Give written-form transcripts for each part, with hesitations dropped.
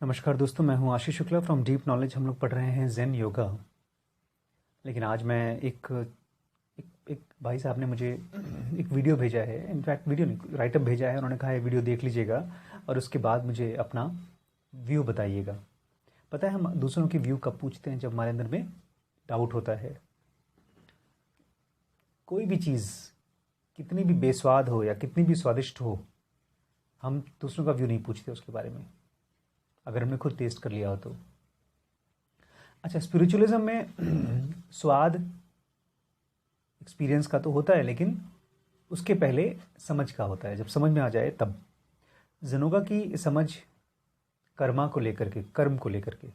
नमस्कार दोस्तों, मैं हूं Ashish Shukla from deep knowledge. हम लोग पढ़ रहे हैं ज़ेन योगा। लेकिन आज मैं एक भाई साहब ने मुझे एक वीडियो भेजा है। इनफैक्ट वीडियो नहीं, राइटअप भेजा है। उन्होंने कहा है वीडियो देख लीजिएगा और उसके बाद मुझे अपना व्यू बताइएगा। पता है हम दूसरों की व्यू कब पूछते हैं? जब हमारे अंदर में डाउट होता है। कोई भी चीज़ कितनी भी बेस्वाद हो या कितनी भी स्वादिष्ट हो, हम दूसरों का व्यू नहीं पूछते उसके बारे में, अगर हमने खुद टेस्ट कर लिया हो तो। अच्छा, स्पिरिचुअलिज्म में स्वाद एक्सपीरियंस का तो होता है, लेकिन उसके पहले समझ का होता है। जब समझ में आ जाए तब। ज़ेनोगा की समझ कर्मा को लेकर के, कर्म को लेकर के,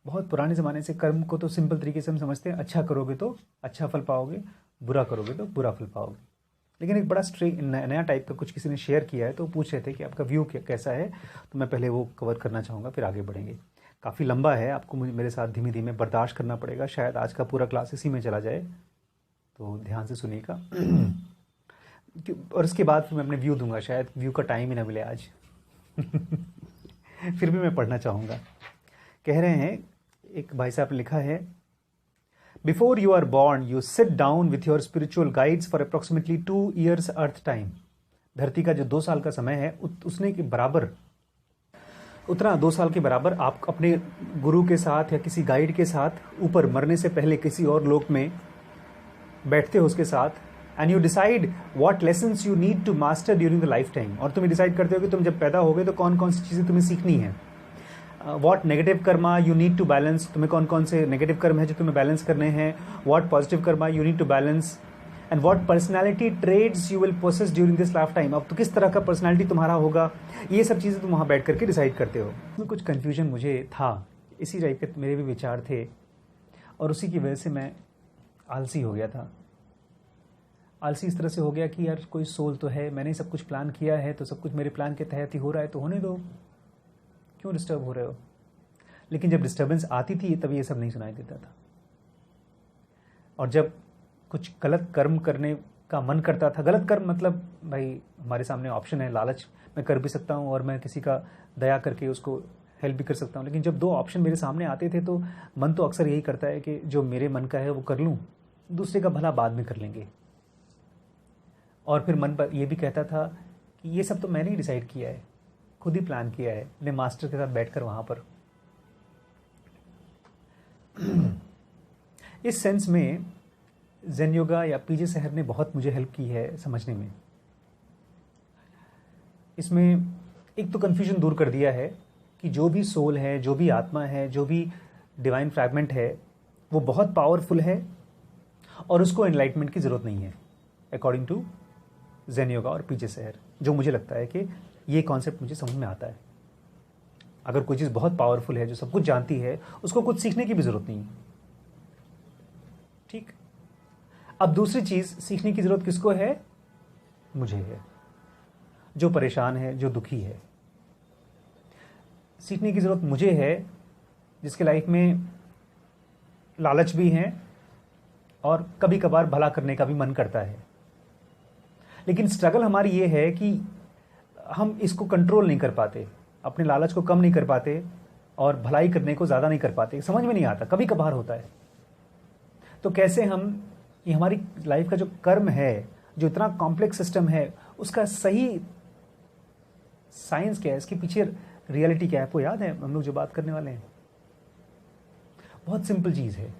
बहुत पुराने ज़माने से कर्म को तो सिंपल तरीके से हम समझते हैं। अच्छा करोगे तो अच्छा फल पाओगे, बुरा करोगे तो बुरा फल पाओगे। लेकिन एक बड़ा नया टाइप का कुछ किसी ने शेयर किया है, तो पूछ रहे थे कि आपका व्यू कैसा है। तो मैं पहले वो कवर करना चाहूँगा, फिर आगे बढ़ेंगे। काफ़ी लंबा है, आपको मेरे साथ धीमे धीमे बर्दाश्त करना पड़ेगा। शायद आज का पूरा क्लास इसी में चला जाए, तो ध्यान से सुनिएगा। और उसके बाद फिर मैं अपने व्यू दूंगा। शायद व्यू का टाइम ही ना मिले आज। फिर भी मैं पढ़ना चाहूँगा। कह रहे हैं, एक भाई साहब ने लिखा है, before you are born you sit down with your spiritual guides for approximately 2 years earth time. धरती का जो 2 साल का समय है, उसने के बराबर, उतना 2 साल के बराबर आप अपने गुरु के साथ या किसी गाइड के साथ ऊपर मरने से पहले किसी और लोक में बैठते हो उसके साथ। And you decide what lessons you need to master during the life time. और तुम्हें डिसाइड करते हो कि तुम जब पैदा होगे तो कौन कौन सी चीज़ें तुम्हें सीखनी है। What negative karma you need to balance. तुम्हें कौन कौन से नेगेटिव कर्म है जो तुम्हें बैलेंस करने हैं। What positive karma you need to balance. And what personality traits you will possess during this life time. अब तो किस तरह का पर्सनैलिटी तुम्हारा होगा, ये सब चीज़ें तुम वहाँ बैठ करके डिसाइड करते हो। इसमें कुछ कन्फ्यूजन मुझे था, इसी टाइप के मेरे भी विचार थे, और उसी की वजह से मैं आलसी हो गया था। आलसी इस तरह से हो गया कि यार कोई सोल तो है, मैंने सब कुछ प्लान किया है, तो सब कुछ मेरे प्लान के तहत ही हो रहा है, तो होने दो, क्यों डिस्टर्ब हो रहे हो। लेकिन जब डिस्टर्बेंस आती थी तब ये सब नहीं सुनाई देता था। और जब कुछ गलत कर्म करने का मन करता था, गलत कर्म मतलब भाई हमारे सामने ऑप्शन है, लालच, मैं कर भी सकता हूँ और मैं किसी का दया करके उसको हेल्प भी कर सकता हूँ। लेकिन जब 2 ऑप्शन मेरे सामने आते थे तो मन तो अक्सर यही करता है कि जो मेरे मन का है वो कर लूँ, दूसरे का भला बाद में कर लेंगे। और फिर मन पर ये भी कहता था कि ये सब तो मैंने ही डिसाइड किया है, खुद ही प्लान किया है, अपने मास्टर के साथ बैठकर वहाँ पर। इस सेंस में ज़ेन योगा या पीजे सहर ने बहुत मुझे हेल्प की है समझने में। इसमें एक तो कन्फ्यूजन दूर कर दिया है कि जो भी सोल है, जो भी आत्मा है, जो भी डिवाइन फ्रैगमेंट है, वो बहुत पावरफुल है और उसको एनलाइटमेंट की ज़रूरत नहीं है, अकॉर्डिंग टू ज़ेन योगा और पीजे सहर। जो मुझे लगता है कि ये कॉन्सेप्ट मुझे समझ में आता है। अगर कोई चीज़ बहुत पावरफुल है, जो सब कुछ जानती है, उसको कुछ सीखने की भी ज़रूरत नहीं है। ठीक। अब दूसरी चीज़, सीखने की ज़रूरत किसको है? मुझे है, जो परेशान है, जो दुखी है। सीखने की ज़रूरत मुझे है, जिसके लाइफ में लालच भी है और कभी कभार भला करने का भी मन करता है। लेकिन स्ट्रगल हमारी ये है कि हम इसको कंट्रोल नहीं कर पाते, अपने लालच को कम नहीं कर पाते और भलाई करने को ज़्यादा नहीं कर पाते। समझ में नहीं आता, कभी कभार होता है। तो कैसे हम, ये हमारी लाइफ का जो कर्म है, जो इतना कॉम्प्लेक्स सिस्टम है, उसका सही साइंस क्या है, इसके पीछे रियलिटी क्या है, आपको याद है हम लोग जो बात करने वाले हैं? बहुत सिंपल चीज़ है।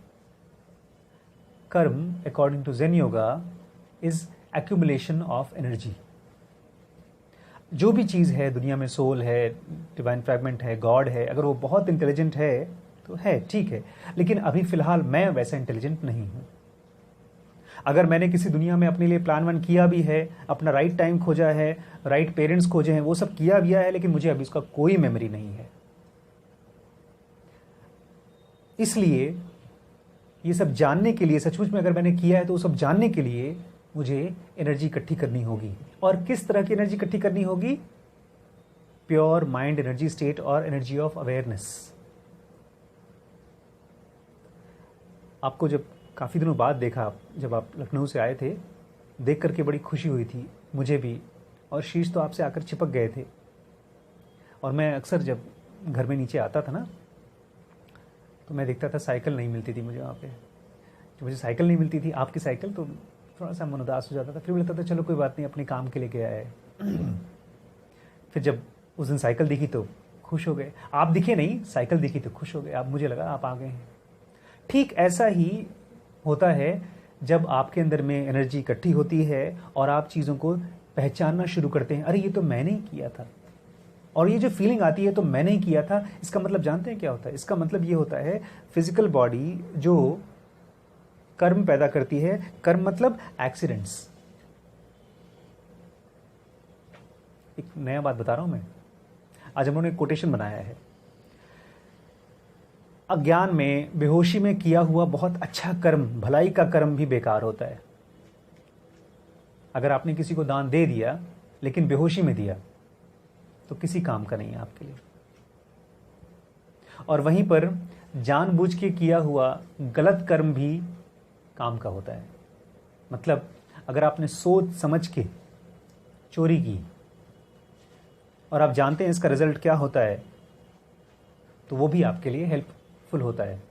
Karma according to Zen yoga is accumulation of energy. जो भी चीज़ है दुनिया में, सोल है, डिवाइन फ्रैगमेंट है, गॉड है, अगर वो बहुत इंटेलिजेंट है तो है, ठीक है। लेकिन अभी फ़िलहाल मैं वैसा इंटेलिजेंट नहीं हूँ। अगर मैंने किसी दुनिया में अपने लिए प्लान वन किया भी है, अपना राइट टाइम खोजा है, राइट पेरेंट्स खोजे हैं, वो सब किया भी है, लेकिन मुझे अभी उसका कोई मेमोरी नहीं है। इसलिए ये सब जानने के लिए, सचमुच में अगर मैंने किया है तो वो सब जानने के लिए मुझे एनर्जी इकट्ठी करनी होगी। और किस तरह की एनर्जी इकट्ठी करनी होगी? प्योर माइंड एनर्जी स्टेट और एनर्जी ऑफ अवेयरनेस। आपको जब काफ़ी दिनों बाद देखा, जब आप लखनऊ से आए थे, देख करके बड़ी खुशी हुई थी मुझे भी, और शीश तो आपसे आकर चिपक गए थे। और मैं अक्सर जब घर में नीचे आता था ना, तो मैं देखता था साइकिल नहीं मिलती थी मुझे वहाँ पे। जब मुझे साइकिल नहीं मिलती थी, आपकी साइकिल, तो थोड़ा सा मन उदास हो जाता था। फिर मुझे लगता था चलो कोई बात नहीं, अपने काम के लिए गया है। फिर जब उस दिन साइकिल दिखी तो खुश हो गए। आप दिखे नहीं, साइकिल दिखी तो खुश हो गए। आप, मुझे लगा आप आ गए हैं। ठीक ऐसा ही होता है जब आपके अंदर में एनर्जी इकट्ठी होती है और आप चीज़ों को पहचानना शुरू करते हैं। अरे ये तो मैंने ही किया था, और ये जो फीलिंग आती है तो मैंने ही किया था, इसका मतलब जानते हैं क्या होता है? इसका मतलब ये होता है फिजिकल बॉडी जो कर्म पैदा करती है। कर्म मतलब एक्सीडेंट्स। एक नया बात बता रहा हूं मैं। आज हम लोगों ने एक कोटेशन बनाया है, अज्ञान में, बेहोशी में किया हुआ बहुत अच्छा कर्म, भलाई का कर्म भी बेकार होता है। अगर आपने किसी को दान दे दिया लेकिन बेहोशी में दिया तो किसी काम का नहीं है आपके लिए। और वहीं पर जानबूझ के किया हुआ गलत कर्म भी काम का होता है। मतलब अगर आपने सोच समझ के चोरी की और आप जानते हैं इसका रिजल्ट क्या होता है, तो वो भी आपके लिए हेल्पफुल होता है।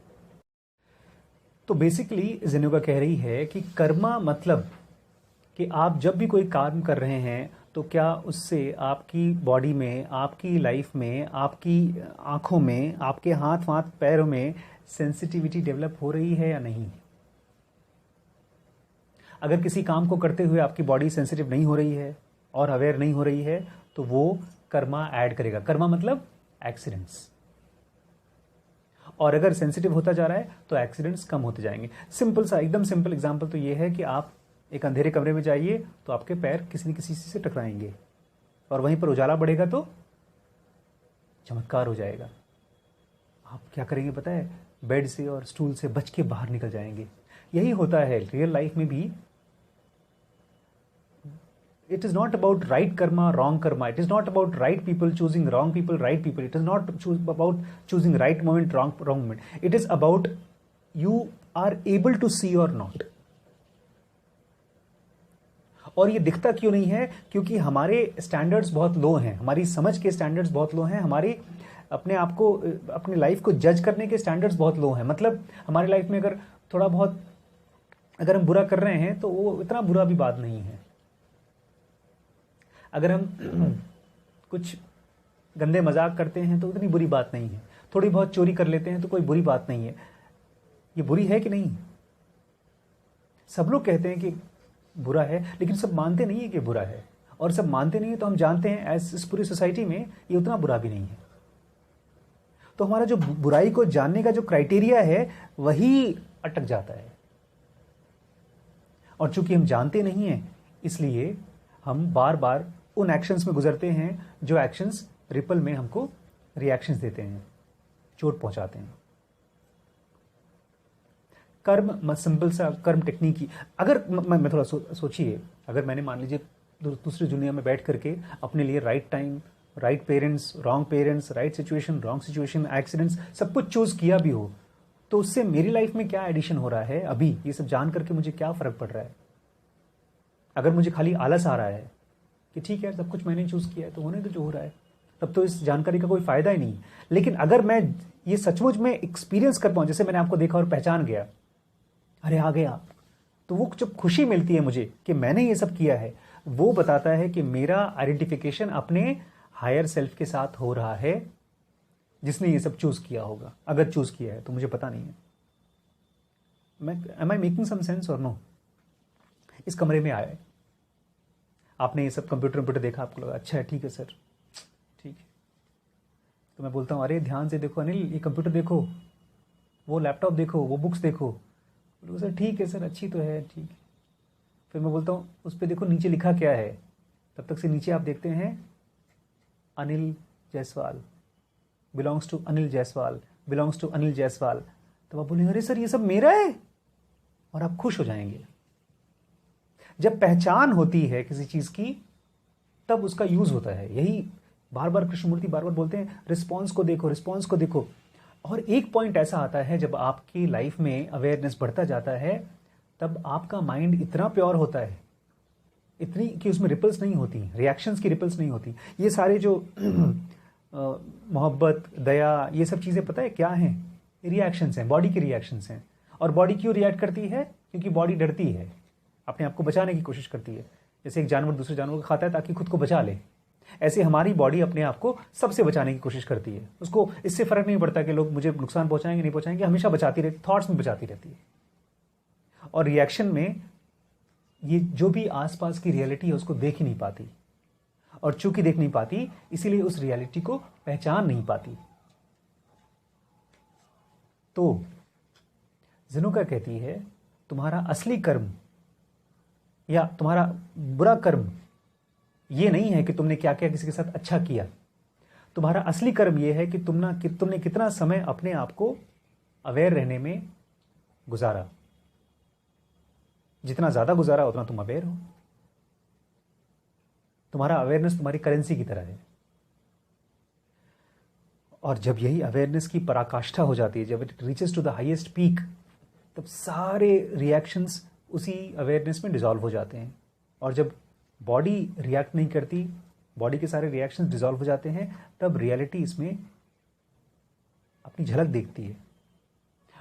तो बेसिकली जिनुगा कह रही है कि कर्मा मतलब कि आप जब भी कोई काम कर रहे हैं तो क्या उससे आपकी बॉडी में, आपकी लाइफ में, आपकी आंखों में, आपके हाथ वाथ पैरों में सेंसिटिविटी डेवलप हो रही है या नहीं। अगर किसी काम को करते हुए आपकी बॉडी सेंसिटिव नहीं हो रही है और अवेयर नहीं हो रही है तो वो कर्मा ऐड करेगा। कर्मा मतलब एक्सीडेंट्स। और अगर सेंसिटिव होता जा रहा है तो एक्सीडेंट्स कम होते जाएंगे। सिंपल सा, एकदम सिंपल एग्जांपल तो ये है कि आप एक अंधेरे कमरे में जाइए तो आपके पैर किसी न किसी से टकराएंगे, और वहीं पर उजाला बढ़ेगा तो चमत्कार हो जाएगा। आप क्या करेंगे पता है? बेड से और स्टूल से बच के बाहर निकल जाएंगे। यही होता है रियल लाइफ में भी। It is not about right karma, wrong karma. It is not about right people choosing wrong people, right people. It is not about choosing right moment, wrong moment. It is about you are able to see or not. और ये दिखता क्यों नहीं है? क्योंकि हमारे standards बहुत लो हैं, हमारी समझ के स्टैंडर्ड्स बहुत लो हैं, हमारी अपने आप को, अपनी लाइफ को जज करने के स्टैंडर्ड्स बहुत लो हैं। मतलब हमारी लाइफ में अगर थोड़ा बहुत अगर हम बुरा कर रहे हैं तो वो इतना बुरा भी बात नहीं है। अगर हम कुछ गंदे मजाक करते हैं तो उतनी बुरी बात नहीं है। थोड़ी बहुत चोरी कर लेते हैं तो कोई बुरी बात नहीं है। ये बुरी है कि नहीं? सब लोग कहते हैं कि बुरा है, लेकिन सब मानते नहीं है कि बुरा है। और सब मानते नहीं है तो हम जानते हैं एज इस पूरी सोसाइटी में ये उतना बुरा भी नहीं है। तो हमारा जो बुराई को जानने का जो क्राइटेरिया है वही अटक जाता है। और चूंकि हम जानते नहीं हैं इसलिए हम बार बार उन एक्शंस में गुजरते हैं जो एक्शंस रिपल में हमको रिएक्शंस देते हैं, चोट पहुंचाते हैं। कर्म सिंपल सा कर्म टेक्निक ही, अगर मैं थोड़ा सोचिए, अगर मैंने मान लीजिए दूसरी दुनिया में बैठ करके अपने लिए right time, right parents, right situation, wrong situation, accidents, सब कुछ चूज किया भी हो, तो उससे मेरी लाइफ में क्या एडिशन हो रहा है? अभी ये सब जान करके मुझे क्या फर्क पड़ रहा है? अगर मुझे खाली आलस आ रहा है कि ठीक है सब कुछ मैंने चूज किया है तो होने तो जो हो रहा है, तब तो इस जानकारी का कोई फायदा ही नहीं। लेकिन अगर मैं ये सचमुच में एक्सपीरियंस कर पाऊं, जैसे मैंने आपको देखा और पहचान गया, अरे आ गया, तो वो जब खुशी मिलती है मुझे कि मैंने ये सब किया है, वो बताता है कि मेरा आइडेंटिफिकेशन अपने हायर सेल्फ के साथ हो रहा है जिसने ये सब चूज किया होगा। अगर चूज किया है तो मुझे पता नहीं है। Am I making some sense और नो? इस कमरे में आए, आपने ये सब कंप्यूटर देखा, आपको लगा अच्छा है, ठीक है सर, ठीक है। तो मैं बोलता हूँ अरे ध्यान से देखो अनिल, ये कंप्यूटर देखो, वो लैपटॉप देखो, वो बुक्स देखो। बोलो सर ठीक है सर, अच्छी तो है, ठीक है। फिर मैं बोलता हूँ उस पर देखो नीचे लिखा क्या है। तब तक से नीचे आप देखते हैं Anil Jaiswal, belongs to Anil Jaiswal, belongs to Anil Jaiswal. तो आप बोलेंगे अरे सर ये सब मेरा है, और आप खुश हो जाएंगे। जब पहचान होती है किसी चीज की तब उसका यूज होता है। यही बार बार कृष्णमूर्ति बार बार बोलते हैं, रिस्पॉन्स को देखो, रिस्पॉन्स को देखो। और एक पॉइंट ऐसा आता है जब आपकी लाइफ में अवेयरनेस बढ़ता जाता है तब आपका माइंड इतना प्योर होता है, इतनी कि उसमें रिपल्स नहीं होती, रिएक्शंस की रिपल्स नहीं होती। ये सारे जो मोहब्बत, दया, ये सब चीज़ें पता है क्या हैं? रिएक्शंस हैं, बॉडी के रिएक्शंस हैं। और बॉडी क्यों रिएक्ट करती है? क्योंकि बॉडी डरती है, अपने आप को बचाने की कोशिश करती है। जैसे एक जानवर दूसरे जानवर को खाता है ताकि खुद को बचा ले, ऐसे हमारी बॉडी अपने आप को सबसे बचाने की कोशिश करती है। उसको इससे फर्क नहीं पड़ता कि लोग मुझे नुकसान पहुंचाएंगे नहीं पहुंचाएंगे, हमेशा बचाती रहती, थॉट्स में बचाती रहती है। और रिएक्शन में ये जो भी आसपास की रियलिटी है उसको देख ही नहीं पाती, और चूंकि देख नहीं पाती इसीलिए उस रियलिटी को पहचान नहीं पाती। तो जिनोका कहती है तुम्हारा असली कर्म या तुम्हारा बुरा कर्म ये नहीं है कि तुमने क्या क्या किसी के साथ अच्छा किया। तुम्हारा असली कर्म ये है कि तुमने कितना समय अपने आप को अवेयर रहने में गुजारा। जितना ज्यादा गुजारा उतना तुम अवेयर हो। तुम्हारा अवेयरनेस तुम्हारी करेंसी की तरह है। और जब यही अवेयरनेस की पराकाष्ठा हो जाती है, जब it reaches to the highest peak, तब सारे रिएक्शंस उसी अवेयरनेस में डिसॉल्व हो जाते हैं। और जब बॉडी रिएक्ट नहीं करती, बॉडी के सारे रिएक्शंस डिसॉल्व हो जाते हैं, तब रियलिटी इसमें अपनी झलक देखती है।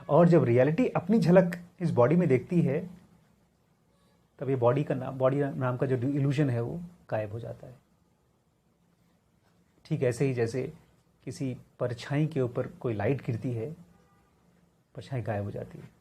और जब रियलिटी अपनी झलक इस बॉडी में देखती है, तब ये बॉडी नाम का जो इल्यूजन है वो गायब हो जाता है। ठीक ऐसे ही जैसे किसी परछाई के ऊपर कोई लाइट गिरती है, परछाई गायब हो जाती है।